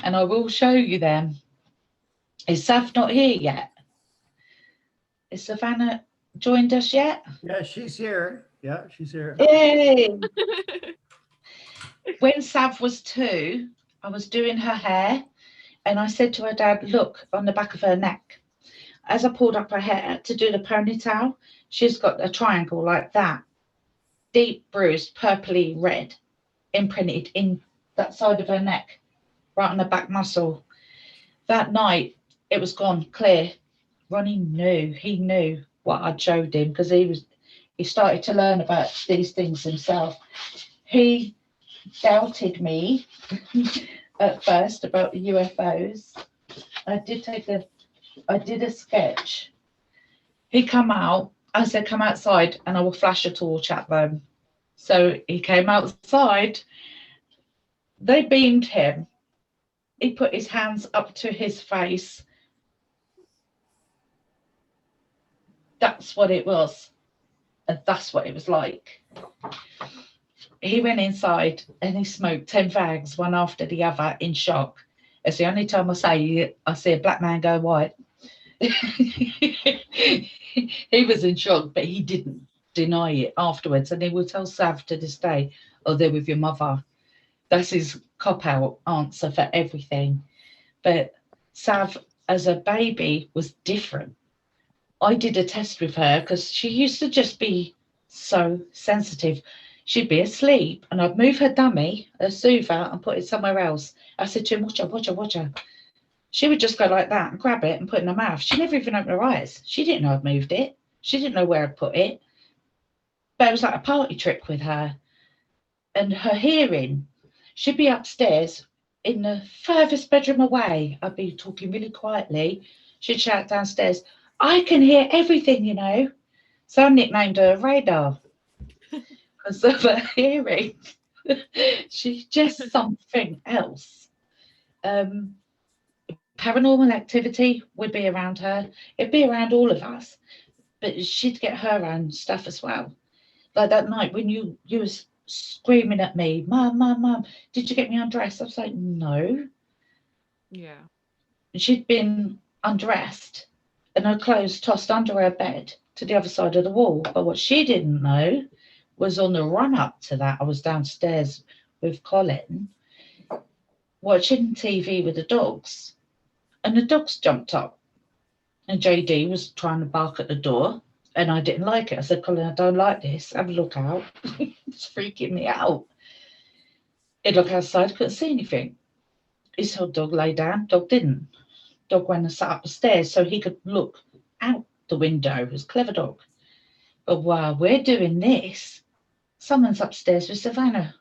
and I will show you them. Is Sav not here yet? Is Savannah joined us yet? Yeah, she's here. Yeah, she's here. Yay! When Sav was 2, I was doing her hair, and I said to her dad, look on the back of her neck. As I pulled up her hair to do the ponytail, she's got a triangle like that, deep bruised, purpley red, imprinted in that side of her neck, right on the back muscle. That night, it was gone clear. Ronnie knew. He knew what I'd showed him because he started to learn about these things himself. He doubted me at first about the UFOs. I did a sketch. He come out. I said, come outside and I will flash a torch at them. So he came outside. They beamed him. He put his hands up to his face. That's what it was. And that's what it was like. He went inside and he smoked 10 fags, one after the other, in shock. It's the only time I see a black man go white. He was in shock, but he didn't deny it afterwards. And he will tell Sav to this day, oh, they're with your mother. That's his cop-out answer for everything. But Sav, as a baby, was different. I did a test with her because she used to just be so sensitive. She'd be asleep and I'd move her dummy, her soother, and put it somewhere else. I said to him, watch her. She would just go like that and grab it and put it in her mouth. She never even opened her eyes. She didn't know I'd moved it. She didn't know where I'd put it. But it was like a party trick with her. And her hearing, she'd be upstairs in the furthest bedroom away. I'd be talking really quietly. She'd shout downstairs, I can hear everything, you know. So I nicknamed her Radar because of her hearing. She's just something else. Paranormal activity would be around her. It'd be around all of us. But she'd get her own stuff as well. Like that night when you was screaming at me, Mum, did you get me undressed? I was like, no. Yeah. And she'd been undressed and her clothes tossed under her bed to the other side of the wall. But what she didn't know was on the run up to that, I was downstairs with Colin watching TV with the dogs. And the dogs jumped up. And JD was trying to bark at the door. And I didn't like it. I said, Colin, I don't like this. Have a look out. It's freaking me out. He'd look outside, couldn't see anything. He saw dog lay down. Dog didn't. Dog went and sat up the stairs so he could look out the window. It was a clever dog. But while we're doing this, someone's upstairs with Savannah.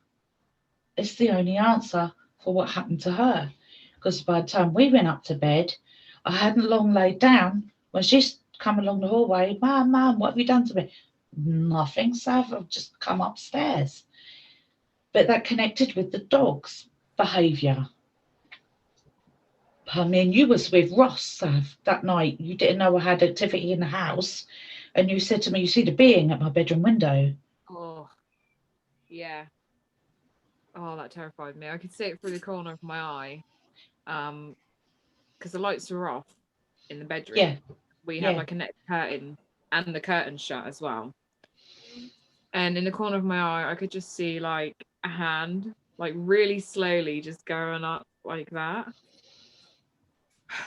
It's the only answer for what happened to her. Because by the time we went up to bed, I hadn't long laid down when she's come along the hallway. Mum, what have you done to me? Nothing, Sav. I've just come upstairs. But that connected with the dog's behaviour. I mean, you was with Ross, Sav, that night. You didn't know I had activity in the house. And you said to me, you see the being at my bedroom window. Oh, yeah. Oh, that terrified me. I could see it through the corner of my eye. Because the lights were off in the bedroom. Yeah. We had like a net curtain and the curtain shut as well. And in the corner of my eye, I could just see like a hand, like really slowly just going up like that.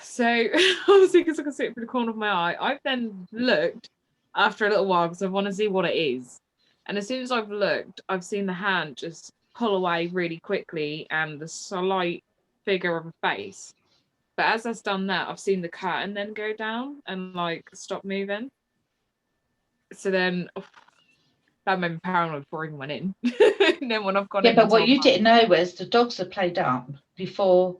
So obviously, because I could see it through the corner of my eye, I've then looked after a little while because I want to see what it is. And as soon as I've looked, I've seen the hand just pull away really quickly and the slight figure of a face. But as I've done that, I've seen the curtain then go down and like stop moving. So then that made me paranoid before I even went in. And then when I've gone in, but what you didn't know was the dogs had played up before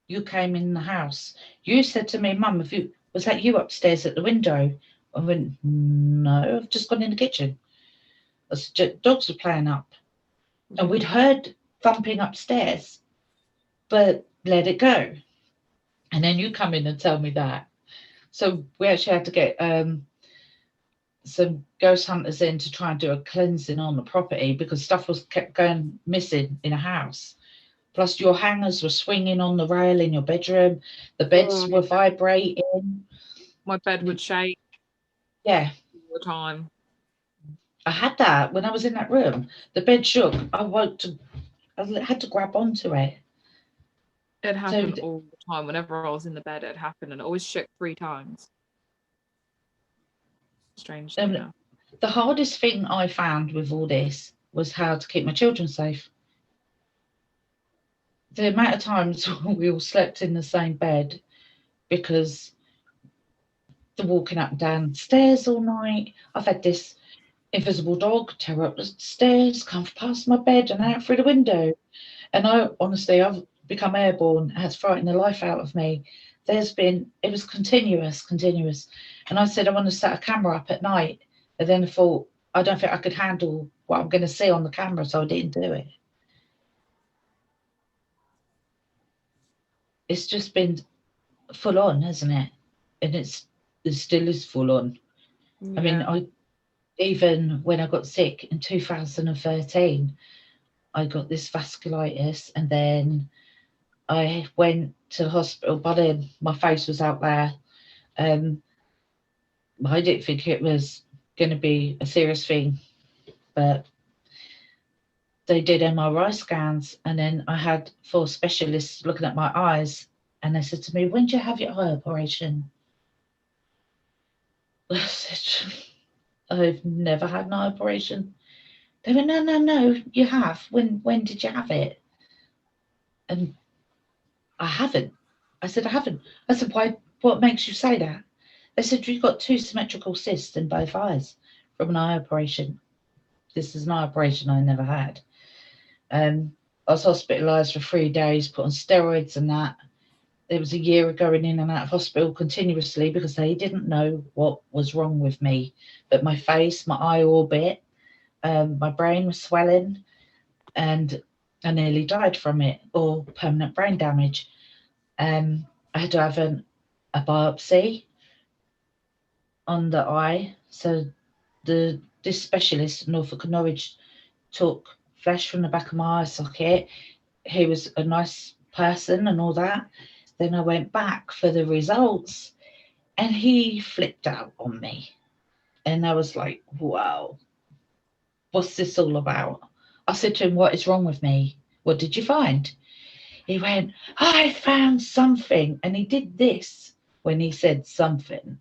you came in the house. You said to me, Mum, was that you upstairs at the window? I went, no, I've just gone in the kitchen. I said, dogs were playing up. And we'd heard thumping upstairs, but let it go. And then you come in and tell me that. So we actually had to get some ghost hunters in to try and do a cleansing on the property because stuff was kept going missing in a house. Plus, your hangers were swinging on the rail in your bedroom. The beds were vibrating. My bed would shake Yeah, all the time. I had that when I was in that room. The bed shook. I had to grab onto it. It happened all the time. Whenever I was in the bed, it happened, and it always shook 3 times. Strangely enough. The hardest thing I found with all this was how to keep my children safe. The amount of times we all slept in the same bed because they're walking up and down stairs all night. I've had this invisible dog tear up the stairs, come past my bed and out through the window. And I've become airborne. It has frightened the life out of me. It was continuous. And I said, I want to set a camera up at night. And then I thought, I don't think I could handle what I'm going to see on the camera, so I didn't do it. It's just been full on, hasn't it? And it still is full on. Yeah. I mean, even when I got sick in 2013, I got this vasculitis, and then I went to the hospital, but then my face was out there. I didn't think it was going to be a serious thing, but they did MRI scans, and then I had 4 specialists looking at my eyes, and they said to me, when did you have your eye operation? I said, I've never had an eye operation. They went, no, you have. When did you have it? And I haven't. I said, I haven't. I said, why? What makes you say that? They said, you've got 2 symmetrical cysts in both eyes from an eye operation. This is an eye operation I never had. I was hospitalised for 3 days, put on steroids and that. It was a year of going in and out of hospital continuously because they didn't know what was wrong with me. But my face, my eye orbit, my brain was swelling, and I nearly died from it, or permanent brain damage. I had to have a biopsy on the eye. So this specialist in Norfolk and Norwich took flesh from the back of my eye socket. He was a nice person and all that. Then I went back for the results, and he flipped out on me. And I was like, wow, what's this all about? I said to him, what is wrong with me? What did you find? He went, I found something. And he did this when he said something.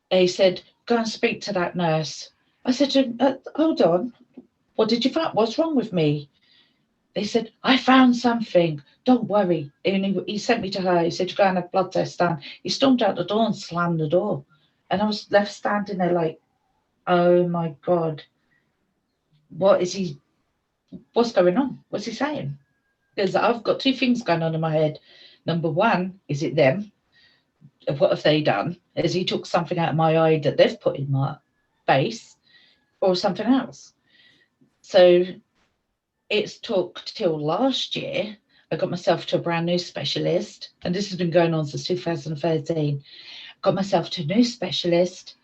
He said, go and speak to that nurse. I said to him, hold on. What did you find? What's wrong with me? He said, I found something. Don't worry. And he sent me to her. He said, you go and have blood test done. He stormed out the door and slammed the door. And I was left standing there like, oh my God. What's going on? What's he saying? Because I've got 2 things going on in my head. Number one, is it them? What have they done? Has he took something out of my eye that they've put in my face, or something else? So it's took till last year. I got myself to a brand new specialist, and this has been going on since 2013. Got myself to a new specialist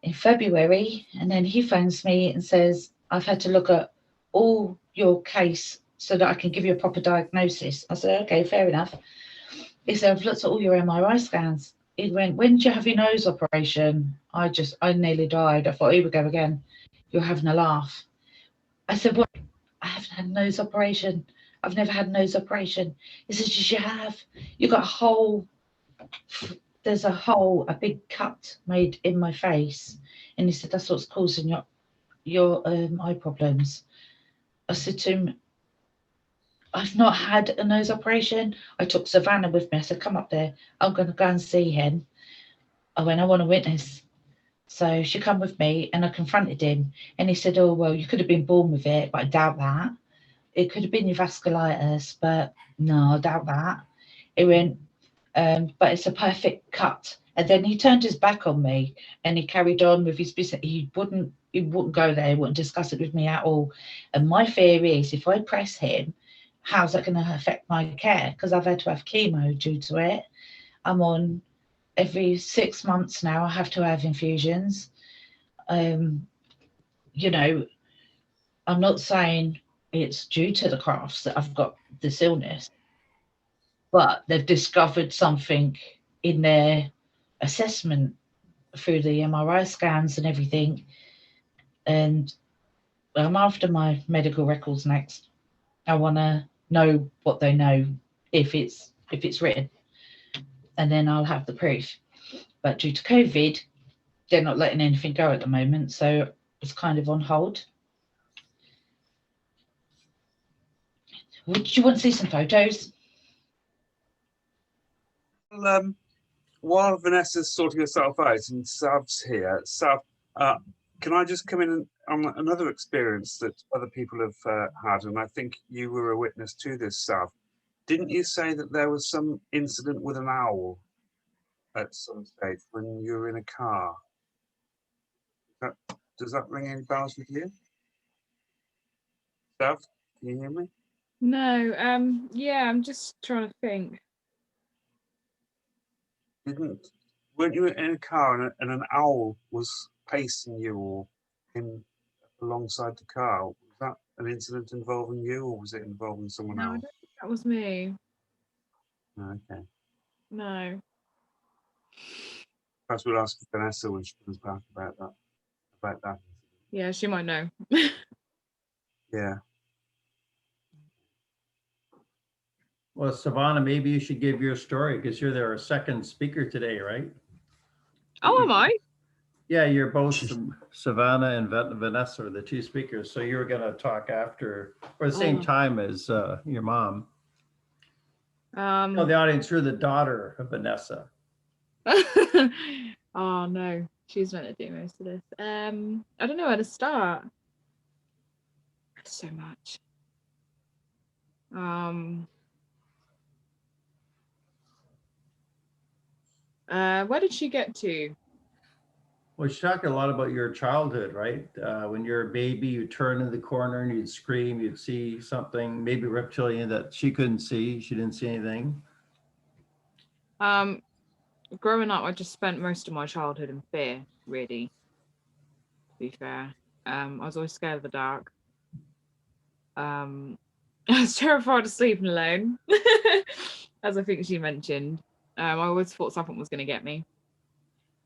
in February, and then he phones me and says, I've had to look at all your case so that I can give you a proper diagnosis. I said, okay, fair enough. He said, I've looked at all your MRI scans. He went, when did you have your nose operation? I nearly died. I thought, here we go again. You're having a laugh. I said, what? I haven't had a nose operation. I've never had a nose operation. He says, yes, you have. You got there's a big cut made in my face. And he said, that's what's causing your eye problems. I said to him, I've not had a nose operation. I took Savannah with me. I said, come up there. I'm going to go and see him. I went, I want a witness. So she come with me, and I confronted him. And he said, oh, well, you could have been born with it, but I doubt that. It could have been your vasculitis, but no, I doubt that. He went, but it's a perfect cut. And then he turned his back on me, and he carried on with his business. He wouldn't go there. He wouldn't discuss it with me at all. And my fear is, if I press him, how's that going to affect my care? Because I've had to have chemo due to it. I'm on every 6 months now. I have to have infusions. You know, I'm not saying it's due to the crafts that I've got this illness. But they've discovered something in their assessment through the MRI scans and everything. And I'm after my medical records next. I want to know what they know if it's written, and then I'll have the proof. But due to COVID, they're not letting anything go at the moment, so it's kind of on hold. Would you want to see some photos? Well, while Vanessa's sorting herself out and Sav's here, Sav, can I just come in on another experience that other people have had? And I think you were a witness to this, Sav. Didn't you say that there was some incident with an owl at some stage when you were in a car? Does that ring any bells with you? Sav, can you hear me? No, yeah, I'm just trying to think. Weren't you in a car and an owl was pacing you or in alongside the car? Was that an incident involving you, or was it involving someone No, I else? don't think that was me. Okay. No. Perhaps we'll ask Vanessa when she comes back about that. About that. Yeah, she might know. Yeah. Well, Savannah, maybe you should give your story because you're their second speaker today, right? Oh, am I? Yeah, you're both Savannah and Vanessa are the two speakers. So you're going to talk after or the same Oh. time as your mom. Um. Tell the audience you're the daughter of Vanessa. Oh no, she's meant to do most of this. I don't know where to start. So much. Where did she get to? Well, she talked a lot about your childhood, right? When you're a baby, you turn in the corner and you'd scream, you'd see something, maybe reptilian that she couldn't see. She didn't see anything. Growing up, I just spent most of my childhood in fear, really, to be fair. I was always scared of the dark. I was terrified of sleeping alone, as I think she mentioned. I always thought something was going to get me.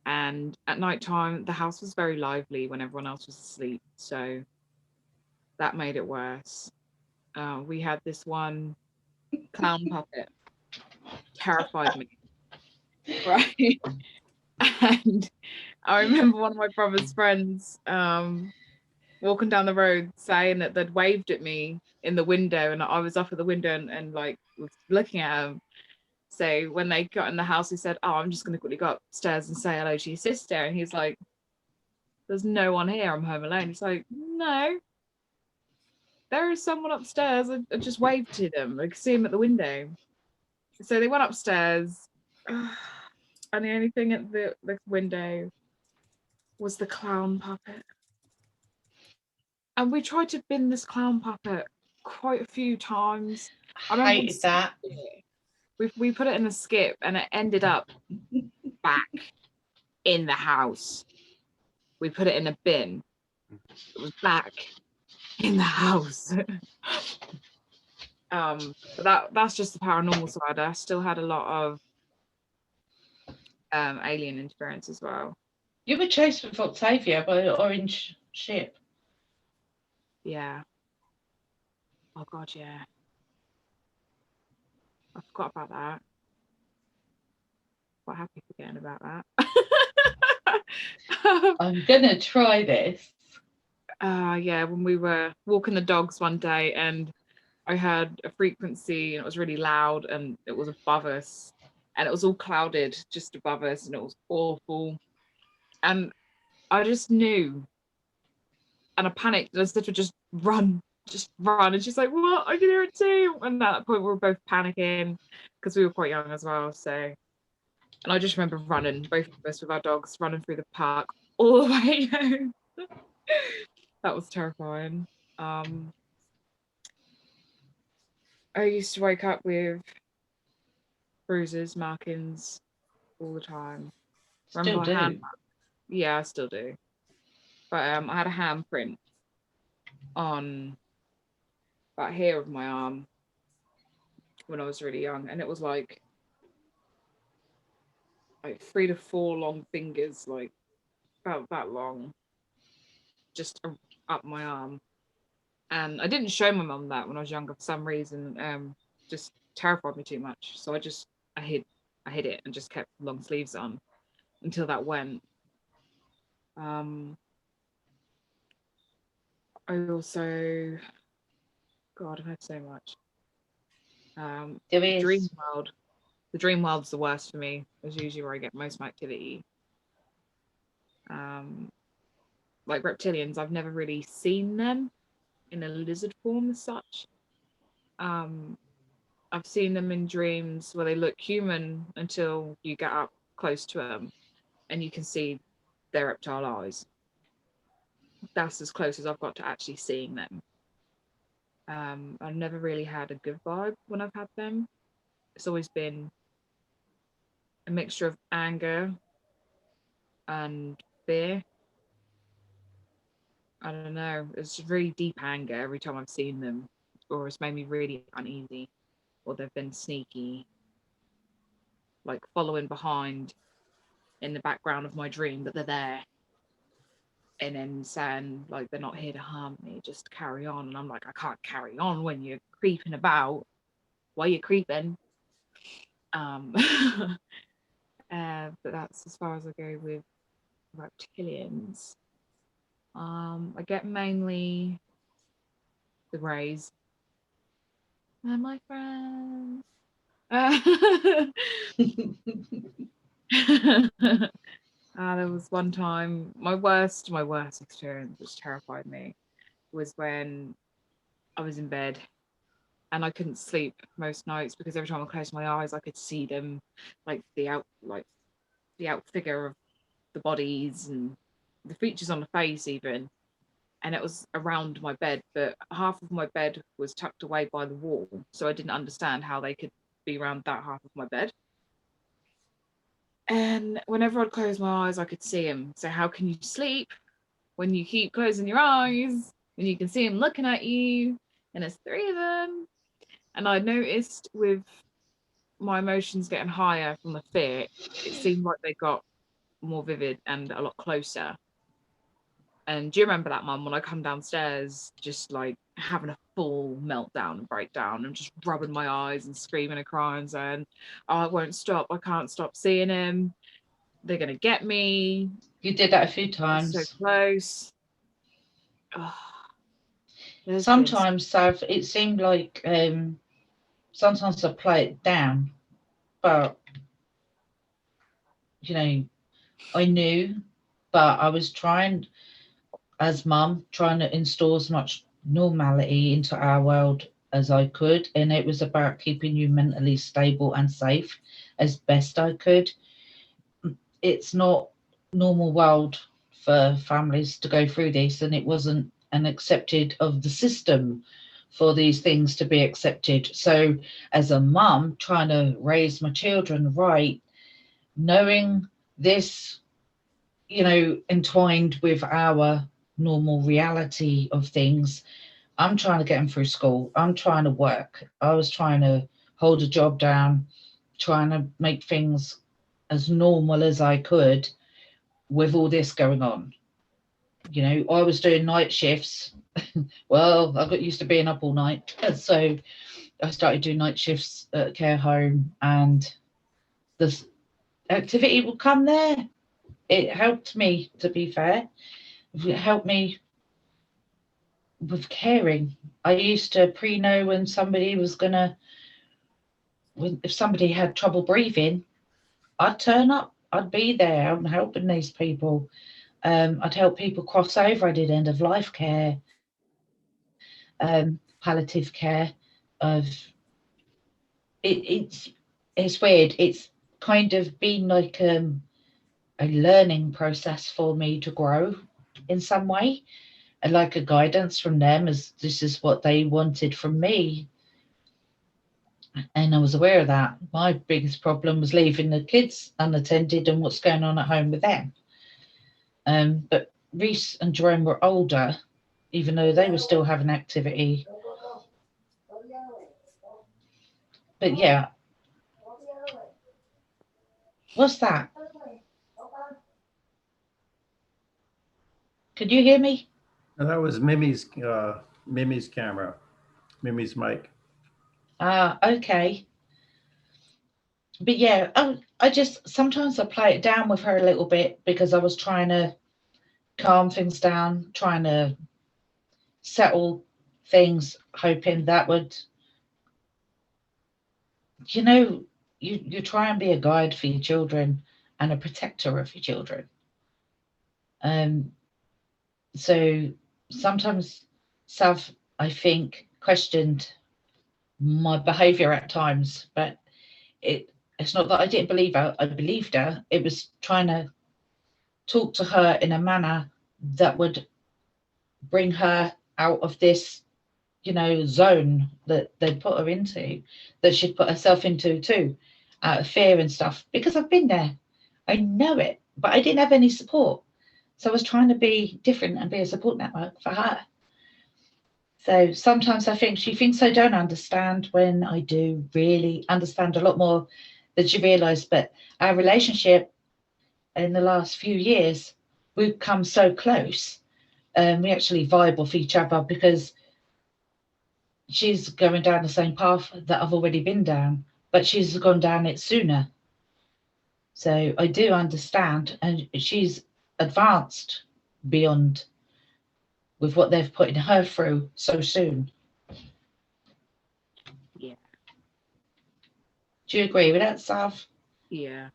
And at night time, the house was very lively when everyone else was asleep. So that made it worse. We had this one clown puppet, terrified me. Right. And I remember one of my brother's friends walking down the road saying that they'd waved at me in the window, and I was up at the window and like was looking at him. So when they got in the house, he said, "Oh, I'm just going to quickly go upstairs and say hello to your sister." And he's like, "There's no one here. I'm home alone." He's like, "No, there is someone upstairs. I just waved to them. I could see him at the window." So they went upstairs, and the only thing at the window was the clown puppet. And we tried to bin this clown puppet quite a few times. I remember Hated that. we put it in a skip and it ended up back in the house. We put it in a bin. It was back in the house. But that's just the paranormal side. I still had a lot of alien interference as well. You were chased with Octavia by an orange ship. Yeah. Oh god, yeah. I forgot about that. Quite happy forgetting about that. I'm gonna try this. Yeah, when we were walking the dogs one day and I heard a frequency and it was really loud and it was above us and it was all clouded just above us and it was awful. And I just knew and I panicked and I said to her, just run. And she's like, "What? I can hear it too." And at that point we were both panicking because we were quite young as well. So, and I just remember running, both of us with our dogs running through the park all the way home. That was terrifying. I used to wake up with bruises, markings all the time. Still Remember do. yeah, I still do. But I had a handprint on about here of my arm when I was really young, and it was like 3 to 4 long fingers, like about that long, just up my arm. And I didn't show my mum that when I was younger for some reason. Just terrified me too much. So I hid it and just kept long sleeves on until that went. I also, God, I've had so much. Dream world. The dream world's the worst for me. It's usually where I get most of my activity. Like reptilians, I've never really seen them in a lizard form as such. I've seen them in dreams where they look human until you get up close to them and you can see their reptile eyes. That's as close as I've got to actually seeing them. I've never really had a good vibe when I've had them. It's always been a mixture of anger and fear. I don't know. It's really deep anger every time I've seen them, or it's made me really uneasy, or they've been sneaky, like following behind in the background of my dream, but they're there. And then saying like they're not here to harm me, just carry on. And I'm like, I can't carry on when you're creeping about. Why are you creeping? But that's as far as I go with reptilians. I get mainly the Rays. And my friends. There was one time, my worst experience, which terrified me, was when I was in bed and I couldn't sleep most nights because every time I closed my eyes, I could see them, like the out figure of the bodies and the features on the face even. And it was around my bed, but half of my bed was tucked away by the wall, so I didn't understand how they could be around that half of my bed. And whenever I'd close my eyes, I could see him. So how can you sleep when you keep closing your eyes and you can see him looking at you? And there's 3 of them. And I noticed with my emotions getting higher from the fear, it seemed like they got more vivid and a lot closer. And do you remember that, Mum, when I come downstairs, just like having a full meltdown and breakdown and just rubbing my eyes and screaming and crying, saying, oh, it won't stop. I can't stop seeing him. They're going to get me. You did that a few times. So close. Oh, sometimes, Sav, it seemed like sometimes I play it down, but, you know, I knew, but I was trying, as mum, trying to install as much normality into our world as I could, and it was about keeping you mentally stable and safe as best I could. It's not normal world for families to go through this, and it wasn't an accepted of the system for these things to be accepted. So as a mum trying to raise my children right, knowing this, you know, entwined with our normal reality of things, I'm trying to get them through school. I'm trying to work. I was trying to hold a job down, trying to make things as normal as I could with all this going on. You know, I was doing night shifts. Well, I got used to being up all night. So I started doing night shifts at a care home, and this activity would come there. It helped me, to be fair. It helped me with caring. I used to pre-know when somebody was gonna, if somebody had trouble breathing, I'd turn up. I'd be there. I'm helping these people. I'd help people cross over. I did end of life care, palliative care. Of it's weird. It's kind of been like a learning process for me to grow in some way, and like a guidance from them, as this is what they wanted from me. And I was aware of that. My biggest problem was leaving the kids unattended and what's going on at home with them. But Reese and Jerome were older, even though they were still having activity. But yeah, what's that? Could you hear me? And that was Mimi's camera, Mimi's mic. Ah, okay. But yeah, I just sometimes I play it down with her a little bit because I was trying to calm things down, trying to settle things, hoping that would, you try and be a guide for your children and a protector of your children. So sometimes Sav, I think, questioned my behaviour at times, but it's not that I didn't believe her. I believed her. It was trying to talk to her in a manner that would bring her out of this, zone that they'd put her into, that she'd put herself into too, out of fear and stuff. Because I've been there. I know it, but I didn't have any support. So I was trying to be different and be a support network for her. So sometimes I think she thinks I don't understand when I do really understand a lot more than she realised. But our relationship in the last few years, we've come so close. We actually vibe off each other because she's going down the same path that I've already been down, but she's gone down it sooner. So I do understand, and she's advanced beyond with what they've put her through so soon. Yeah. Do you agree with that, Sav? Yeah.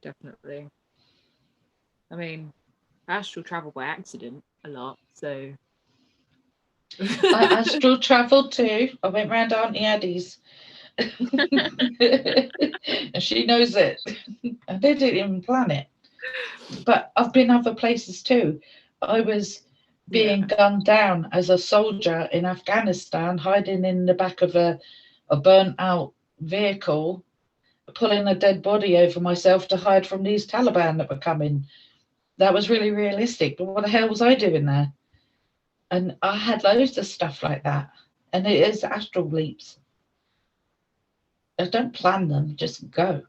Definitely. I mean, I astral travel by accident a lot, so. I astral travelled too. I went round Auntie Addie's. And she knows it. I didn't even plan it. But I've been other places too. I was being gunned down as a soldier in Afghanistan, hiding in the back of a burnt out vehicle, pulling a dead body over myself to hide from these Taliban that were coming. That was really realistic. But what the hell was I doing there? And I had loads of stuff like that. And it is astral leaps. I don't plan them, just go.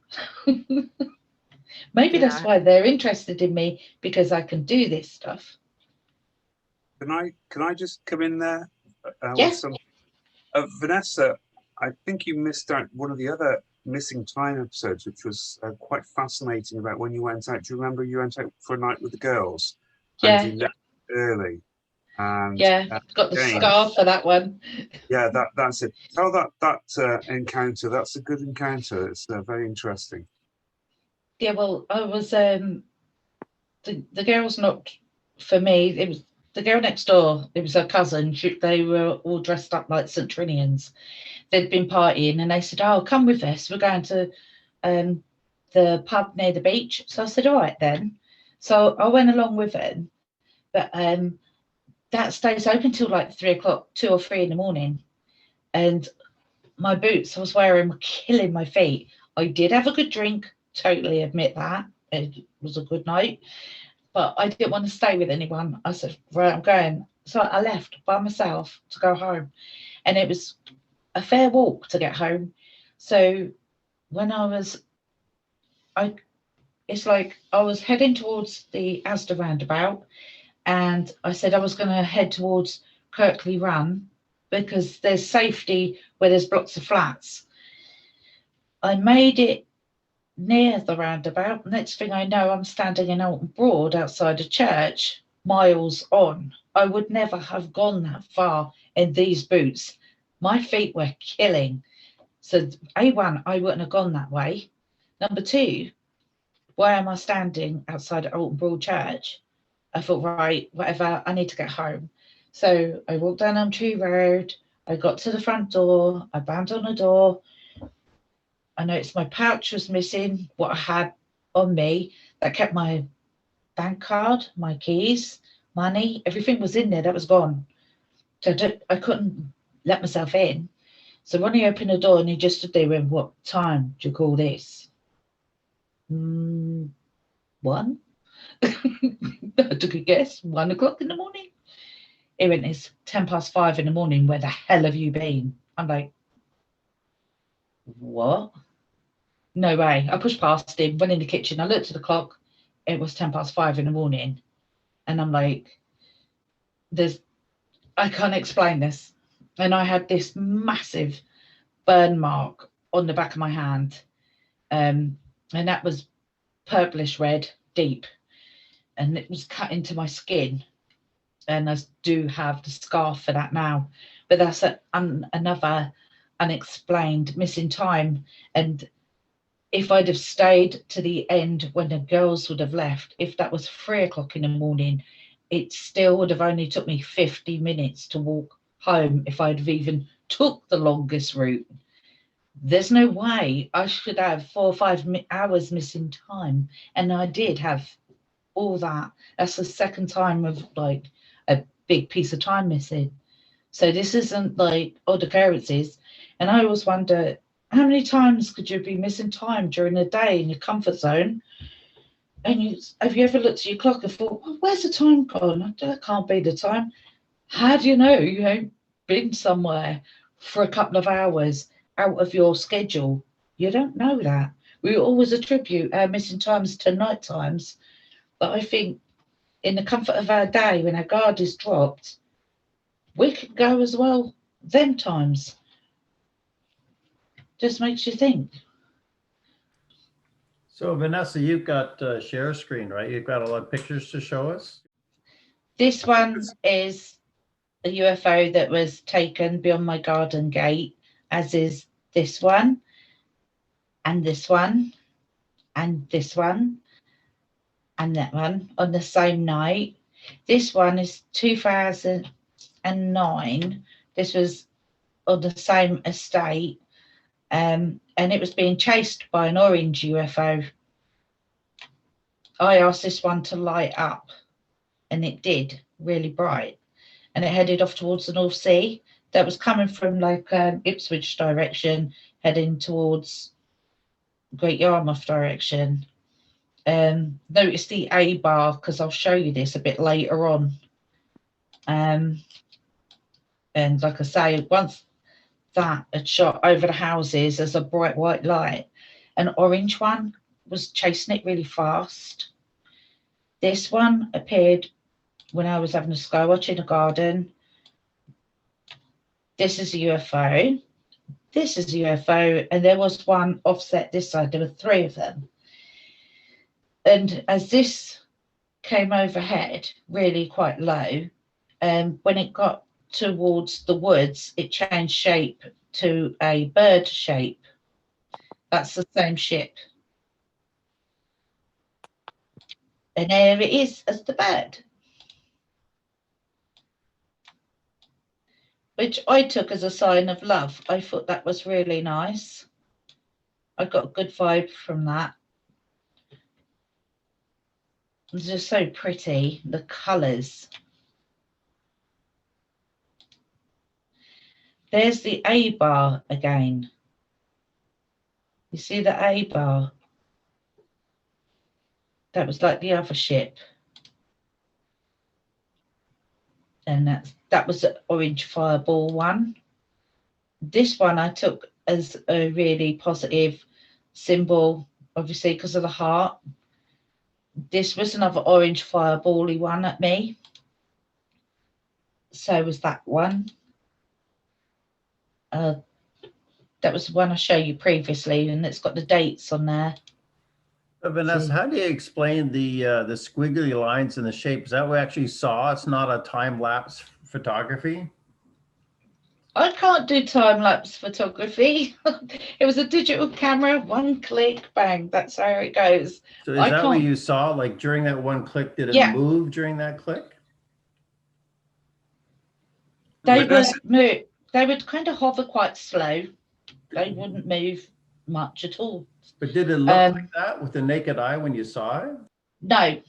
Maybe that's why they're interested in me, because I can do this stuff. Can I just come in there? Yes. Vanessa, I think you missed out one of the other missing time episodes, which was quite fascinating, about when you went out. Do you remember you went out for a night with the girls? Yeah. And you left early. And got the scar for that one. Yeah, that's it. Tell that encounter. That's a good encounter. It's very interesting. Yeah, well, I was the girl's not for me. It was the girl next door. It was her cousin. They were all dressed up like St. Trinians. They'd been partying, and they said, "Oh, come with us. We're going to the pub near the beach." So I said, "All right then." So I went along with them, but that stays open till like 3 o'clock, 2 or 3 in the morning, and my boots I was wearing were killing my feet. I did have a good drink. Totally admit that. It was a good night, but I didn't want to stay with anyone. I said, right, I'm going. So I left by myself to go home, and it was a fair walk to get home. So when it's like I was heading towards the Asda roundabout, and I said I was going to head towards Kirkley Run because there's safety where there's blocks of flats. I made it near the roundabout. Next thing I know, I'm standing in Alton Broad outside a church, miles on. I would never have gone that far in these boots. My feet were killing. So A1, I wouldn't have gone that way. Number two, why am I standing outside Alton Broad Church? I thought, right, whatever, I need to get home. So I walked down Elmtree Road. I got to the front door. I banged on the door. I noticed my pouch was missing, what I had on me. That kept my bank card, my keys, money, everything was in there. That was gone. So I couldn't let myself in. So when he opened the door and he just stood there with, "What time do you call this?" 1. I took a guess, 1 o'clock in the morning. He went, "It's 5:10 in the morning. Where the hell have you been?" I'm like, what? No way. I pushed past him, went in the kitchen. I looked at the clock. It was 5:10 in the morning. And I'm like, I can't explain this. And I had this massive burn mark on the back of my hand. And that was purplish red, deep. And it was cut into my skin. And I do have the scar for that now. But that's another unexplained missing time. And if I'd have stayed to the end when the girls would have left, if that was 3 o'clock in the morning, it still would have only took me 50 minutes to walk home if I'd have even took the longest route. There's no way I should have 4 or 5 hours missing time. And I did have all that. That's the second time of like a big piece of time missing. So this isn't like odd occurrences. And I always wonder, how many times could you be missing time during the day in your comfort zone? And have you ever looked at your clock and thought, well, where's the time gone? That can't be the time. How do you know you ain't been somewhere for a couple of hours out of your schedule? You don't know that. We always attribute our missing times to night times. But I think in the comfort of our day, when our guard is dropped, we could go as well them times. Just makes you think. So Vanessa, you've got share screen, right? You've got a lot of pictures to show us. This one is a UFO that was taken beyond my garden gate, as is this one, and this one, and this one, and that one on the same night. This one is 2009. This was on the same estate, and it was being chased by an orange UFO. I asked this one to light up, and it did, really bright. And it headed off towards the North Sea. That was coming from like Ipswich direction, heading towards Great Yarmouth direction. Notice the A bar, because I'll show you this a bit later on. And like I say, once that had shot over the houses as a bright white light, an orange one was chasing it really fast. This one appeared when I was having a sky watch in the garden. This is a UFO. This is a UFO. And there was one offset this side. There were 3 of them. And as this came overhead, really quite low, when it got towards the woods, it changed shape to a bird shape. That's the same ship. And there it is as the bird, which I took as a sign of love. I thought that was really nice. I got a good vibe from that. It's just so pretty, the colours. There's the A bar again. You see the A bar? That was like the other ship. And that was the orange fireball one. This one I took as a really positive symbol, obviously because of the heart. This was another orange fireball-y one at me. So was that one. That was the one I showed you previously, and it's got the dates on there. Vanessa, how do you explain the squiggly lines in the shape? Is that what we actually saw? It's not a time-lapse photography? I can't do time-lapse photography. It was a digital camera, one click, bang, that's how it goes. So is that what you saw? Like during that one click, did it move during that click? They would move. They would kind of hover quite slow. They wouldn't move much at all. But did it look like that with the naked eye when you saw it? No.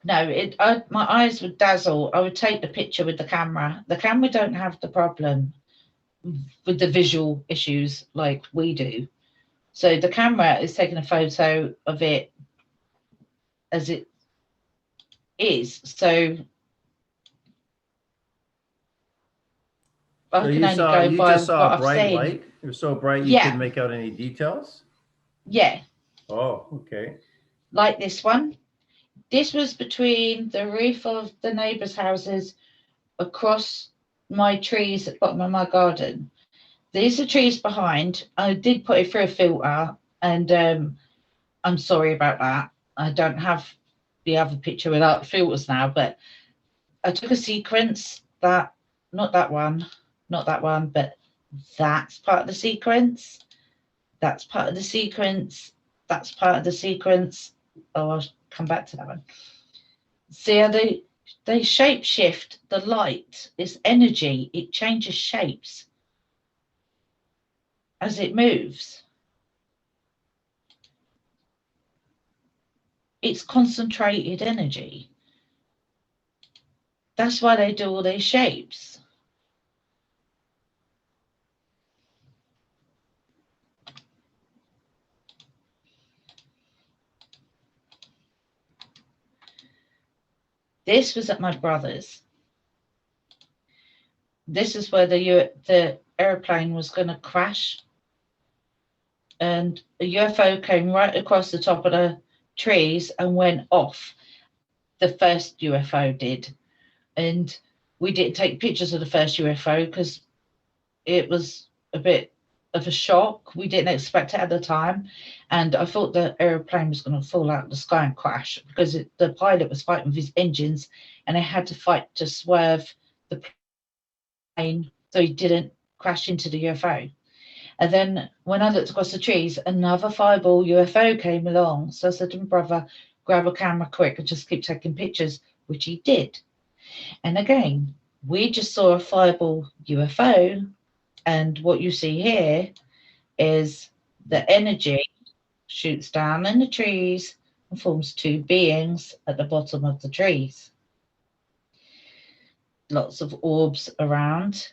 No, my eyes would dazzle. I would take the picture with the camera. The camera don't have the problem with the visual issues like we do. So the camera is taking a photo of it as it is. So I So can you only saw, go you by just saw what a I've bright seen. light? It was so bright you Yeah. couldn't make out any details? Yeah, Oh, okay. like this one. This was between the roof of the neighbours' houses across my trees at the bottom of my garden. These are trees behind. I did put it through a filter, and I'm sorry about that. I don't have the other picture without filters now, but I took a sequence that, not that one, but that's part of the sequence. That's part of the sequence. That's part of the sequence. Oh, I'll come back to that one. See how they shape shift the light. It's energy. It changes shapes as it moves. It's concentrated energy. That's why they do all these shapes. This was at my brother's. This is where the airplane was going to crash. And a UFO came right across the top of the trees and went off. The first UFO did. And we didn't take pictures of the first UFO because it was a bit of a shock. We didn't expect it at the time. And I thought the airplane was going to fall out of the sky and crash because the pilot was fighting with his engines and they had to fight to swerve the plane so he didn't crash into the UFO. And then when I looked across the trees, another fireball UFO came along. So I said to my brother, grab a camera quick and just keep taking pictures, which he did. And again, we just saw a fireball UFO. And what you see here is the energy shoots down in the trees and forms two beings at the bottom of the trees. Lots of orbs around.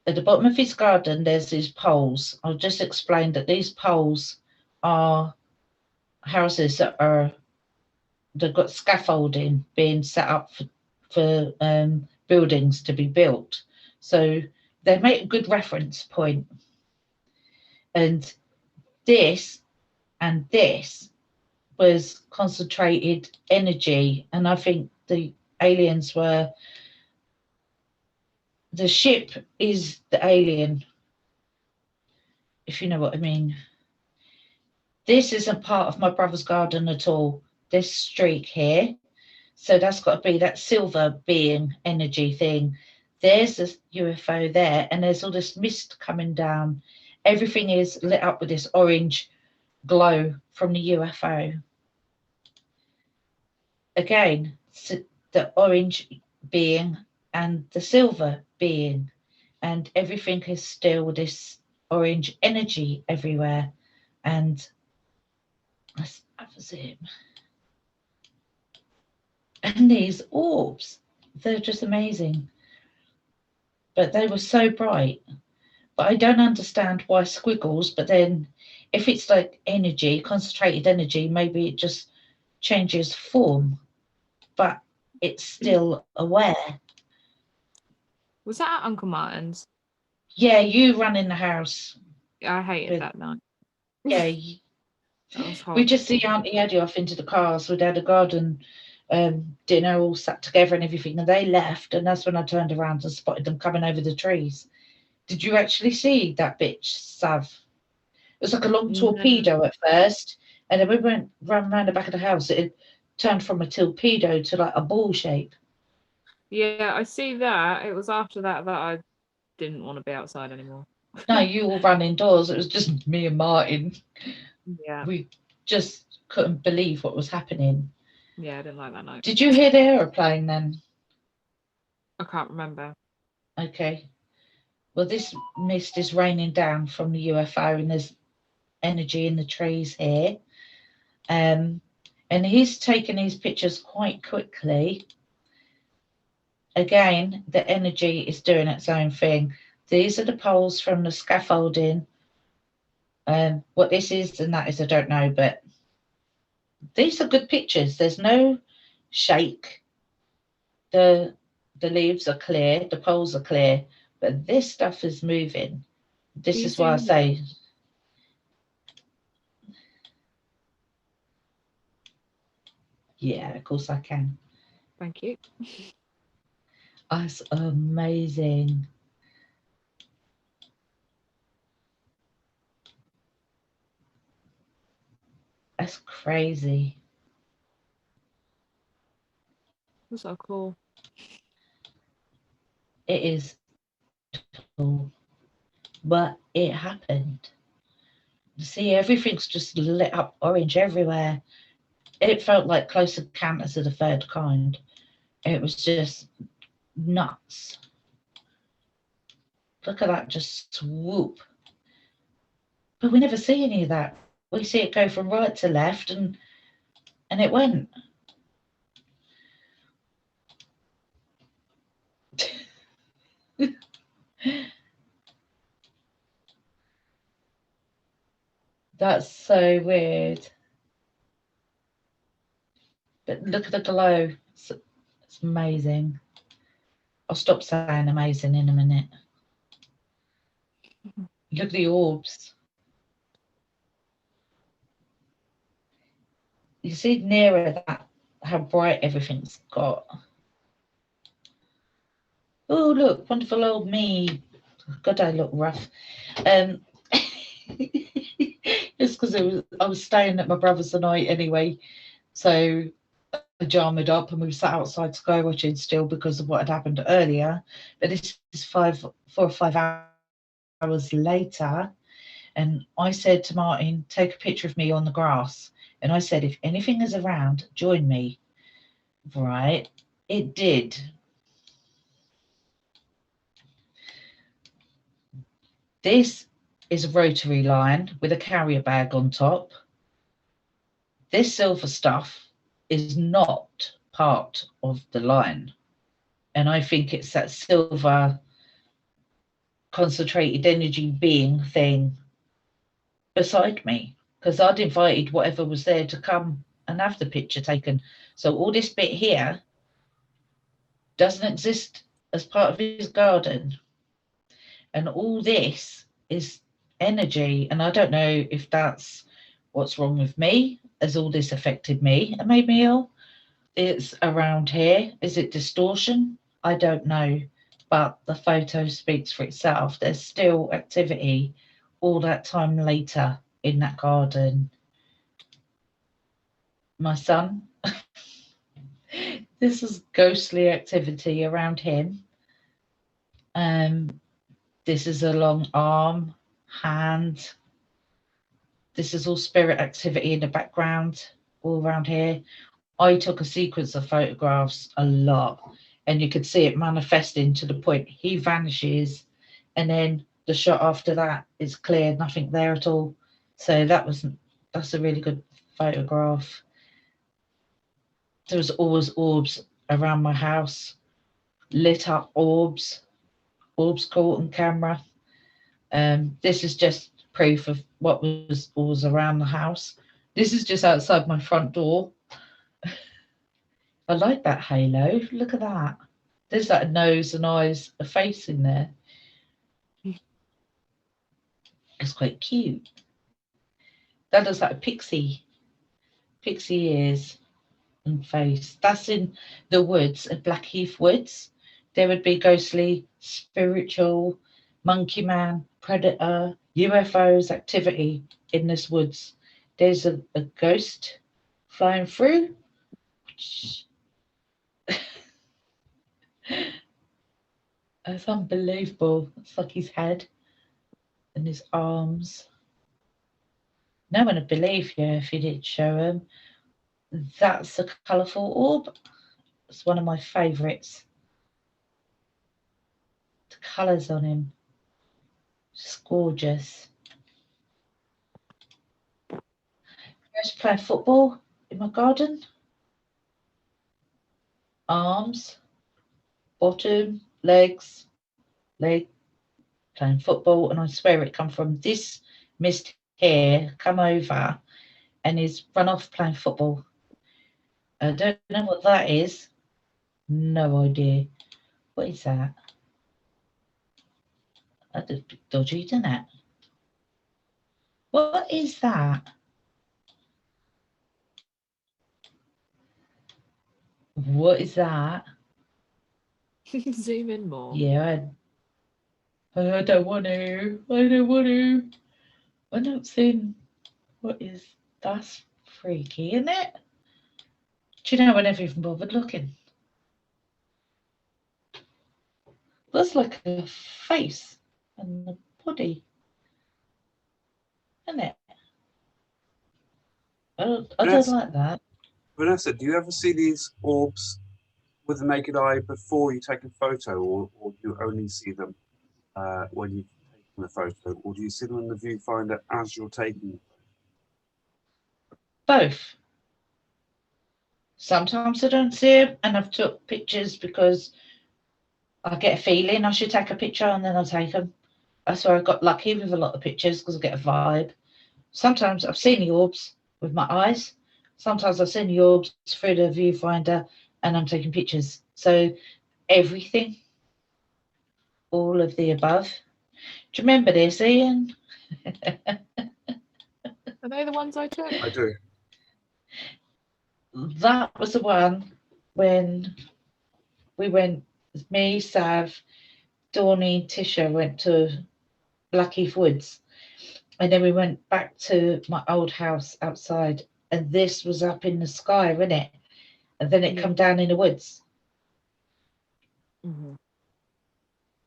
At the bottom of his garden, there's these poles. I'll just explain that these poles are houses they've got scaffolding being set up for buildings to be built. So they make a good reference point. And this was concentrated energy. And I think the aliens were, the ship is the alien, if you know what I mean. This isn't part of my brother's garden at all, this streak here. So that's got to be that silver being energy thing. There's a UFO there, and there's all this mist coming down. Everything is lit up with this orange glow from the UFO. Again, the orange being and the silver being, and everything is still this orange energy everywhere. And that was him. And these orbs, they're just amazing. But they were so bright. But I don't understand why squiggles, but then if it's like energy, concentrated energy, maybe it just changes form, but it's still aware. Was that at Uncle Martin's? Yeah, you run in the house. I hated that night. Yeah, That was we horrible. just see Auntie Eddie off into the cars. We'd had a garden dinner all sat together and everything, and they left, and that's when I turned around and spotted them coming over the trees. Did you actually see that bitch, Sav? It was like a long torpedo at first, and then we ran around the back of the house. It had turned from a torpedo to like a ball shape. Yeah, I see that. It was after that that I didn't want to be outside anymore. No, you all ran indoors. It was just me and Martin. Yeah. We just couldn't believe what was happening. Yeah, I didn't like that night. Did you hear the aeroplane then? I can't remember. Okay. Well, this mist is raining down from the UFO, and there's energy in the trees here. And he's taken these pictures quite quickly. Again, the energy is doing its own thing. These are the poles from the scaffolding. What this is and that is, I don't know, but these are good pictures. There's no shake. The leaves are clear, the poles are clear. But this stuff is moving. This Can you is why I zoom say, yeah, of course I can. Thank you. That's amazing. That's crazy. That's so cool. It is cool. But it happened. See, everything's just lit up orange everywhere. It felt like Close Encounters of the Third Kind. It was just nuts. Look at that, just swoop. But we never see any of that. We see it go from right to left, and it went. That's so weird. But look at the glow. It's amazing. I'll stop saying amazing in a minute. Look at the orbs. You see nearer that how bright everything's got. Oh, look, wonderful old me. God, I look rough. It's because I was staying at my brother's the night anyway, so I jammed up and we sat outside sky watching still because of what had happened earlier. But this is 4 or 5 hours later, and I said to Martin, take a picture of me on the grass. And I said, if anything is around, join me. Right, it did. This is a rotary line with a carrier bag on top. This silver stuff is not part of the line. And I think it's that silver concentrated energy being thing beside me, because I'd invited whatever was there to come and have the picture taken. So all this bit here doesn't exist as part of his garden. And all this is energy. And I don't know if that's what's wrong with me. Has all this affected me and made me ill? It's around here. Is it distortion? I don't know. But the photo speaks for itself. There's still activity all that time later in that garden. My son, this is ghostly activity around him. This is a long arm, hand. This is all spirit activity in the background, all around here. I took a sequence of photographs a lot, and you could see it manifesting to the point he vanishes, and then the shot after that is clear, nothing there at all. So that's a really good photograph. There was always orbs around my house, lit up orbs caught on camera. This is just proof of what was always around the house. This is just outside my front door. I like that halo. Look at that. There's that nose and eyes, a face in there. It's quite cute. That looks like a pixie ears and face. That's in the woods at Blackheath Woods. There would be ghostly, spiritual, monkey man, predator, UFOs activity in this woods. There's a ghost flying through. It's unbelievable. It's like his head and his arms. No one would believe you if you didn't show him. That's a colourful orb. It's one of my favourites. The colours on him, just gorgeous. I used to play football in my garden. Arms, bottom, legs, leg, playing football, and I swear it come from this mist here, come over, and he's run off playing football. I don't know what that is. No idea. What is that? That's a bit dodgy, isn't it? What is that? What is that? Zoom in more. Yeah, I don't want to. I don't want to. I'm not seeing. What is that's freaky, isn't it? Do you know I never even bothered looking? That's like a face and the body, isn't it? I don't like that. Vanessa, do you ever see these orbs with the naked eye before you take a photo, or do you only see them when you've taken the photo, or do you see them in the viewfinder as you're taking it? Both. Sometimes I don't see them, and I've took pictures because I get a feeling I should take a picture, and then I take them. That's where I got lucky with a lot of pictures because I get a vibe. Sometimes I've seen the orbs with my eyes. Sometimes I've seen the orbs through the viewfinder, and I'm taking pictures. So everything, all of the above. Do you remember this, Ian? Are they the ones I took? I do. That was the one when we went, me, Sav, Dawny, Tisha went to Blackheath Woods. And then we went back to my old house outside. And this was up in the sky, wasn't it? And then it Yeah. come down in the woods. Mhm.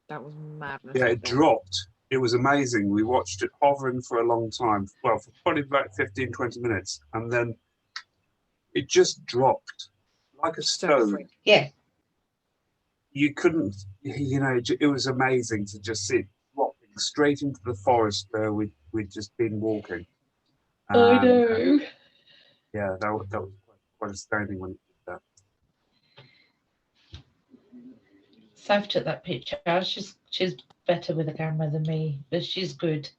That was madness. Yeah, it wasn't dropped. It was amazing. We watched it hovering for a long time. Well, for probably about 15, 20 minutes. And then it just dropped like a So stone. quick. Yeah. You couldn't, it was amazing to just see it dropping straight into the forest where we'd just been walking. I know. Yeah, that was quite astounding when it did that. Sav took that picture. She's better with a camera than me, but she's good.